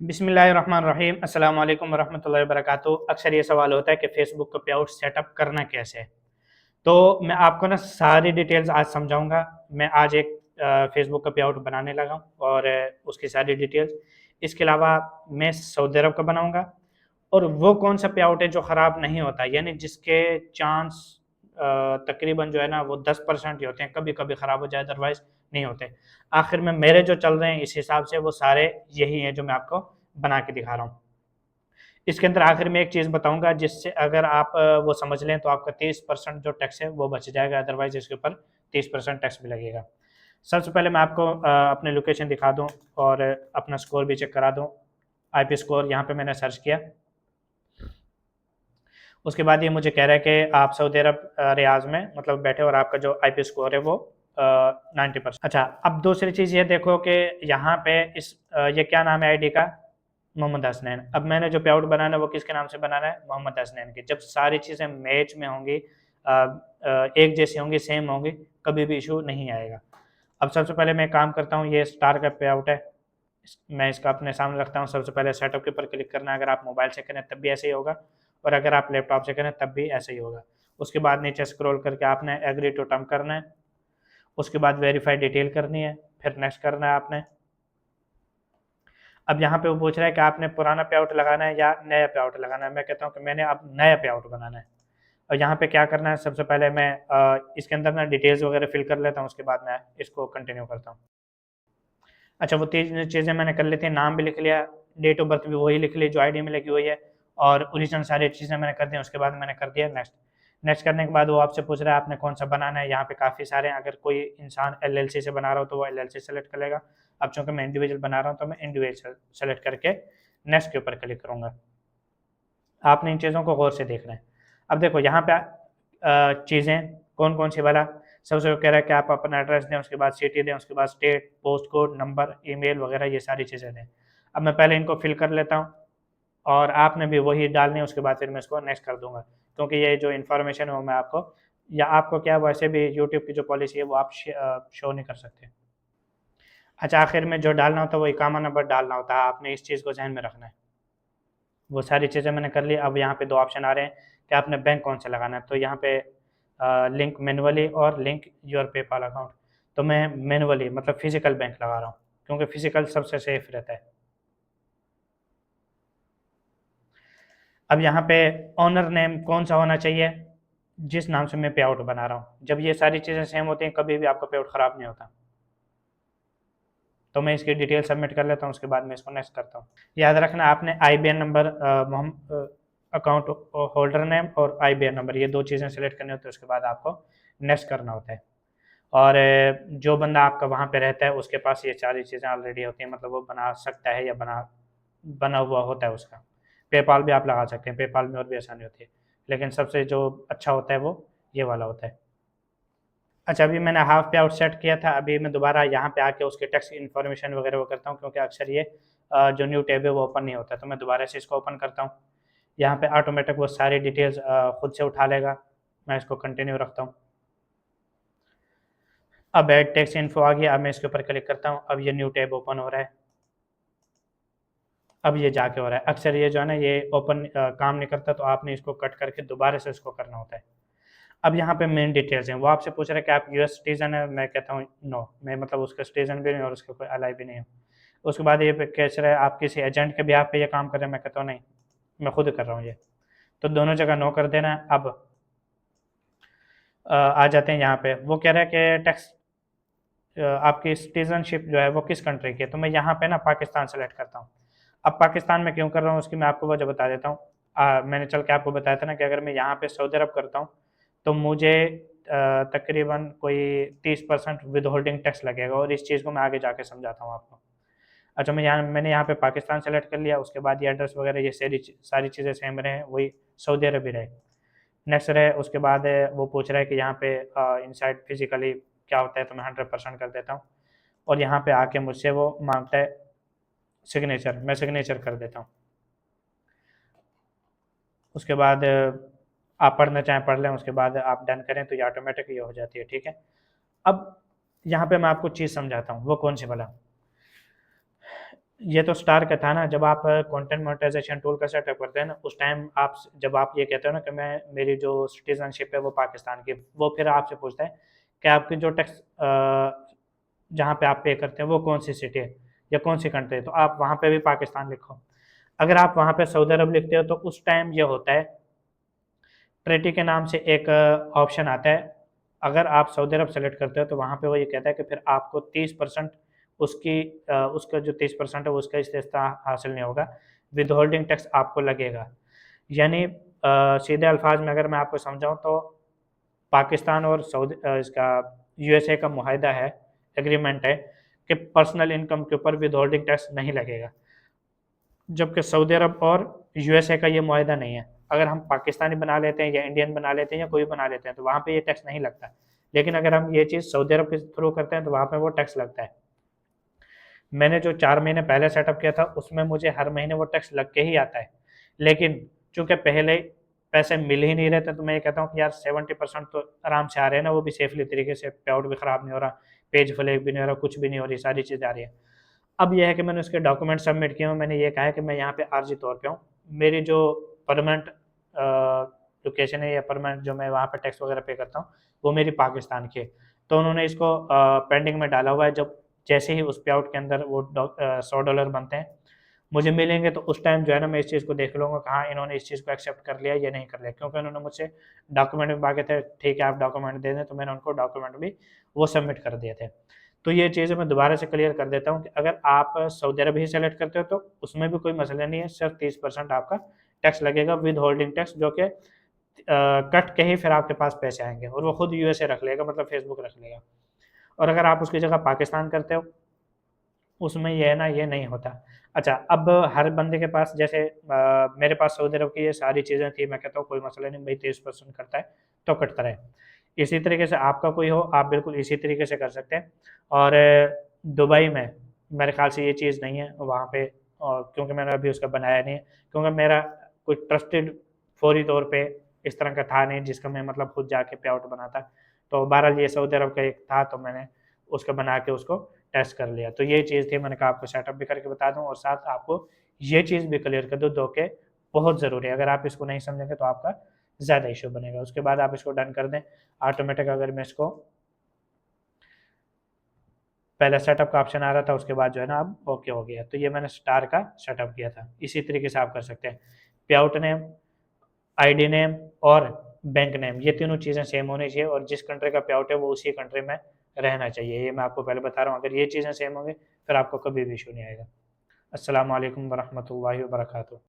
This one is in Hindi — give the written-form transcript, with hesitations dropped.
बिस्मिल्लाहिर्रहमानिर्रहीम अस्सलाम वालेकुम वरहमतुल्लाहि वबरकातुहू। अक्सर ये सवाल होता है कि फ़ेसबुक का पेआउट सेटअप करना कैसे है? तो मैं आपको ना सारी डिटेल्स आज समझाऊँगा। मैं आज एक फ़ेसबुक का पेआउट बनाने लगा हूँ और उसकी सारी डिटेल्स। इसके अलावा मैं सऊदी अरब का बनाऊँगा और वो कौन-सा पेआउट है जो ख़राब नहीं होता, यानी जिसके चांस तकरीबन जो है ना वो 10% ही होते हैं, कभी-कभी ख़राब हो जाए अदरवाइज़ नहीं होते। आखिर में मेरे जो चल रहे हैं इस हिसाब से वो सारे यही हैं जो मैं आपको बना के दिखा रहा हूँ। इसके अंदर आखिर में एक चीज़ बताऊँगा जिससे अगर आप वो समझ लें तो आपका 30% जो टैक्स है वो बच जाएगा, अदरवाइज़ इसके ऊपर 30% टैक्स भी लगेगा। सबसे पहले मैं आपको अपनी लोकेशन दिखा दूँ और अपना स्कोर भी चेक करा दूँ। आईपी स्कोर यहाँ पे मैंने सर्च किया। उसके बाद ये मुझे कह रहा है कि आप सऊदी अरब रियाज़ में मतलब बैठे और आपका जो आईपी स्कोर है वो 90%। अच्छा, अब दूसरी चीज़ ये देखो कि यहाँ पे ये क्या नाम है आईडी का? मोहम्मद हसनैन। अब मैंने जो पेआउट बनाना है वो किसके नाम से बनाना है? मोहम्मद हसनैन के। जब सारी चीज़ें मैच में होंगी, एक जैसी होंगी, सेम होंगी, कभी भी इशू नहीं आएगा। अब सबसे पहले मैं काम करता हूँ, ये स्टार का पेआउट है। मैं इसका अपने सामने रखता हूँ। सबसे पहले सेटअप के ऊपर क्लिक करना है। अगर आप मोबाइल से करें तब भी ऐसे ही होगा और अगर आप लैपटॉप से करें तब भी ऐसे ही होगा। उसके बाद नीचे स्क्रॉल करके आपने एग्री टू टर्म करना है। उसके बाद वेरीफाई डिटेल करनी है, फिर नेक्स्ट करना है आपने। अब यहाँ पे वो पूछ रहा है कि आपने पुराना पेआउट लगाना है या नया पेआउट लगाना है। मैं कहता हूँ कि मैंने अब नया पेआउट बनाना है। और यहाँ पे क्या करना है, सबसे पहले मैं इसके अंदर ना डिटेल्स वगैरह फिल कर लेता हूँ, उसके बाद मैं इसको कंटिन्यू करता हूँ। अच्छा, वो 3 चीज़ें मैंने कर ली थी, नाम भी लिख लिया, डेट ऑफ बर्थ भी वही लिख ली जो आईडी में लिखी हुई है और ओरिजिनल सारी चीज़ें मैंने कर दी। उसके बाद मैंने कर दिया नेक्स्ट। नेक्स्ट करने के बाद वो आपसे पूछ रहा है आपने कौन सा बनाना है। यहाँ पे काफ़ी सारे हैं, अगर कोई इंसान एलएलसी से बना रहा हो तो वो एलएलसी सेलेक्ट कर लेगा। अब चूँकि मैं इंडिविजुअल बना रहा हूँ तो मैं इंडिविजुअल सेलेक्ट करके नेक्स्ट के ऊपर क्लिक करूँगा। आपने इन चीज़ों को गौर से देखना है। अब देखो यहाँ पे चीज़ें कौन-कौन सी वाला, सबसे कह रहा है कि आप अपना एड्रेस दें, उसके बाद सिटी दें, उसके बाद state, post code, number, email वगैरह ये सारी चीज़ें दें। अब मैं पहले इनको फिल कर लेता हूँ और आपने भी वही डालनी है, उसके बाद फिर मैं इसको नेक्स्ट कर दूँगा। क्योंकि ये जो इन्फॉर्मेशन है वो मैं आपको या आपको क्या वैसे भी यूट्यूब की जो पॉलिसी है वो आप शो नहीं कर सकते। अच्छा, आखिर में जो डालना होता है वो इकामा नंबर डालना होता है, आपने इस चीज़ को ज़हन में रखना है। वो सारी चीज़ें मैंने कर ली। अब यहाँ पे 2 ऑप्शन आ रहे हैं कि आपने बैंक कौन सा लगाना है। तो यहाँ पे लिंक मैनुअली और लिंक योर पेपाल अकाउंट। तो मैं मैनुअली मतलब फिज़िकल बैंक लगा रहा हूँ, क्योंकि फिज़िकल सबसे सेफ रहता है। अब यहाँ पे ओनर नेम कौन-सा होना चाहिए, जिस नाम से मैं पेआउट बना रहा हूँ। जब ये सारी चीज़ें सेम होती हैं, कभी भी आपका पेआउट ख़राब नहीं होता। तो मैं इसकी डिटेल सबमिट कर लेता हूँ, उसके बाद मैं इसको नेक्स्ट करता हूँ। याद रखना आपने IBN number, account holder name और आईबीएन नंबर, ये 2 चीज़ें सेलेक्ट करनी होती है, उसके बाद आपको नेक्स्ट करना होता है। और जो बंदा आपका वहाँ पे रहता है उसके पास ये सारी चीज़ें ऑलरेडी होती हैं, मतलब वो बना सकता है या बना हुआ होता है उसका। पेपाल भी आप लगा सकते हैं, पेपाल में और भी आसानी होती है। लेकिन सबसे जो अच्छा होता है वो ये वाला होता है। अच्छा, अभी मैंने हाफ पे आउट सेट किया था, अभी मैं दोबारा यहाँ पे आके उसके टैक्स इन्फॉर्मेशन वगैरह वो करता हूँ, क्योंकि अक्सर ये जो न्यू टैब है वो ओपन नहीं होता, तो मैं दोबारा से इसको ओपन करता हूँ। यहाँ पे ऑटोमेटिक वो सारी डिटेल्स खुद से उठा लेगा। मैं इसको कंटिन्यू रखता हूँ। अब ऐड टैक्स इन्फो आ गया, अब मैं इसके ऊपर क्लिक करता हूँ। अब ये न्यू टैब ओपन हो रहा है। अब ये जाके हो रहा है। अक्सर ये जो है ना ये ओपन काम नहीं करता, तो आपने इसको कट करके दोबारा से इसको करना होता है। अब यहाँ पे मेन डिटेल्स हैं, वो आपसे पूछ रहा है कि आप यूएस सिटीजन है। मैं कहता हूँ नो, मैं मतलब उसका सिटीजन भी नहीं और उसके कोई अलाई भी नहीं हूँ। उसके बाद ये कह रहा है आप किसी एजेंट के बिहाफ पे ये काम कर रहे हैं। मैं कहता हूँ नहीं, मैं खुद कर रहा हूँ ये। तो दोनों जगह नो कर देना है। अब आ जाते हैं यहाँ पे, वो कह रहा है कि टैक्स आपकी सिटीजनशिप जो है वो किस कंट्री की है। तो मैं यहाँ पे ना पाकिस्तान सेलेक्ट करता हूँ। अब पाकिस्तान में क्यों कर रहा हूँ उसकी मैं आपको वजह बता देता हूँ। मैंने चल के आपको बताया था ना कि अगर मैं यहाँ पे सऊदी अरब करता हूँ तो मुझे तकरीबन कोई 30% विद होल्डिंग टैक्स लगेगा, और इस चीज़ को मैं आगे जाके समझाता हूँ आपको। अच्छा, मैंने यहाँ पे पाकिस्तान सेलेक्ट कर लिया। उसके बाद ये एड्रेस वगैरह ये सारी चीज़ें सेम रहे, वही सऊदी अरब ही रहे। नेक्स्ट रहे, उसके बाद वो पूछ रहा है कि यहाँ पे इनसाइड फिजिकली क्या होता है, तो मैं 100% कर देता हूँ। और यहाँ पे आके मुझसे वो मांगता है सिग्नेचर, मैं सिग्नेचर कर देता हूँ। उसके बाद आप पढ़ना चाहें पढ़ लें, उसके बाद आप डन करें तो ये ऑटोमेटिक ये हो जाती है। ठीक है। अब यहाँ पे मैं आपको चीज़ समझाता हूँ, वो कौन सी वाला। ये तो स्टार का था ना, जब आप कंटेंट मोनेटाइजेशन टूल का सेटअप करते हैं ना, उस टाइम आप जब आप ये कहते हो ना कि मैं मेरी जो सिटीजनशिप है वो पाकिस्तान की, वो फिर आपसे पूछता है कि आपकी जो टैक्स जहाँ पे आप पे करते हैं वो कौन सी सिटी है या कौन सी कंट्री है, तो आप वहाँ पे भी पाकिस्तान लिखो। अगर आप वहाँ पे सऊदी अरब लिखते हो तो उस टाइम ये होता है, ट्रेटी के नाम से एक ऑप्शन आता है। अगर आप सऊदी अरब सेलेक्ट करते हो तो वहाँ पे वो ये कहता है कि फिर आपको 30% उसकी उसका जो 30% है वो उसका इस्तेसा हासिल नहीं होगा, विद होल्डिंग टैक्स आपको लगेगा। यानी सीधे अल्फाज में अगर मैं आपको समझाऊँ तो पाकिस्तान और इसका यूएसए का मुआहदा है, एग्रीमेंट है कि पर्सनल इनकम के ऊपर विद होल्डिंग टैक्स नहीं लगेगा, जबकि सऊदी अरब और यूएसए का ये मुआहदा नहीं है। अगर हम पाकिस्तानी बना लेते हैं या इंडियन बना लेते हैं या कोई बना लेते हैं तो वहाँ पे ये टैक्स नहीं लगता, लेकिन अगर हम ये चीज़ सऊदी अरब के थ्रू करते हैं तो वहाँ पे वो टैक्स लगता है। मैंने जो 4 महीने पहले सेटअप किया था उसमें मुझे हर महीने वो टैक्स लग के ही आता है, लेकिन चूंकि पहले पैसे मिल ही नहीं रहे थे तो मैं ये कहता हूँ कि यार 70% तो आराम से आ रहे हैं ना, वो भी सेफली तरीके से, पेआउट भी ख़राब नहीं हो रहा, पेज फ्लैग भी नहीं हो रहा, कुछ भी नहीं हो रही, सारी चीज़ आ रही है। अब यह है कि मैंने उसके डॉक्यूमेंट सबमिट किए हैं, मैंने ये कहा है कि मैं यहाँ पे आर्जी तौर पे हूँ, मेरी जो परमानेंट लोकेशन है या परमानेंट जो मैं वहाँ पे टैक्स वगैरह पे करता हूँ वो मेरी पाकिस्तान की है। तो उन्होंने इसको पेंडिंग में डाला हुआ है, जब जैसे ही उस पे आउट के अंदर वो $100 बनते हैं मुझे मिलेंगे तो उस टाइम जो है ना मैं इस चीज़ को देख लूँगा कि हाँ इन्होंने इस चीज़ को एक्सेप्ट कर लिया या नहीं कर लिया, क्योंकि उन्होंने मुझसे डॉक्यूमेंट भी मांगे थे, ठीक है आप डॉक्यूमेंट दे दें, तो मैंने उनको डॉक्यूमेंट भी वो सबमिट कर दिए थे। तो ये चीज़ें मैं दोबारा से क्लियर कर देता हूँ कि अगर आप सऊदी अरब ही सेलेक्ट करते हो तो उसमें भी कोई मसला नहीं है, सिर्फ 30% आपका टैक्स लगेगा विद होल्डिंग टैक्स, जो कि कट के ही फिर आपके पास पैसे आएंगे और वो खुद यूएसए रख लेगा, मतलब फेसबुक रख लेगा। और अगर आप उसकी जगह पाकिस्तान करते हो उसमें ये है ना ये नहीं होता। अच्छा, अब हर बंदे के पास जैसे मेरे पास सऊदी अरब की ये सारी चीज़ें थी, मैं कहता हूँ कोई मसला नहीं भाई, 30% करता है तो कटता रहे। इसी तरीके से आपका कोई हो आप बिल्कुल इसी तरीके से कर सकते हैं। और दुबई में मेरे ख्याल से ये चीज़ नहीं है वहाँ पे, और क्योंकि मैंने अभी उसका बनाया नहीं है, क्योंकि मेरा कोई ट्रस्टेड फौरी तौर पे इस तरह का था नहीं जिसका मैं मतलब खुद जाके पे आउट बनाता। तो बहरहाल ये सऊदी अरब का एक था तो मैंने उसका बना के उसको टेस्ट कर लिया। तो ये चीज़ थी, मैंने कहा आपको सेटअप भी करके बता दूँ और साथ आपको ये चीज़ भी क्लियर कर दूँ, दो के बहुत ज़रूरी है, अगर आप इसको नहीं समझेंगे तो आपका ज़्यादा इश्यू बनेगा। उसके बाद आप इसको डन कर दें ऑटोमेटिक। अगर मैं इसको पहले सेटअप का ऑप्शन आ रहा था, उसके बाद जो है ना अब ओके हो गया, तो ये मैंने स्टार का सेटअप किया था। इसी तरीके से आप कर सकते हैं, पे आउट नेम, आईडी नेम और बैंक नेम, ये तीनों चीज़ें सेम होनी चाहिए और जिस कंट्री का पे आउट है वो उसी कंट्री में रहना चाहिए। ये मैं आपको पहले बता रहा हूँ, अगर ये चीज़ें सेम होंगी फिर आपको कभी भी इशू नहीं आएगा। अस्सलाम वालेकुम वरहमतुल्लाहि वबरकातुहू।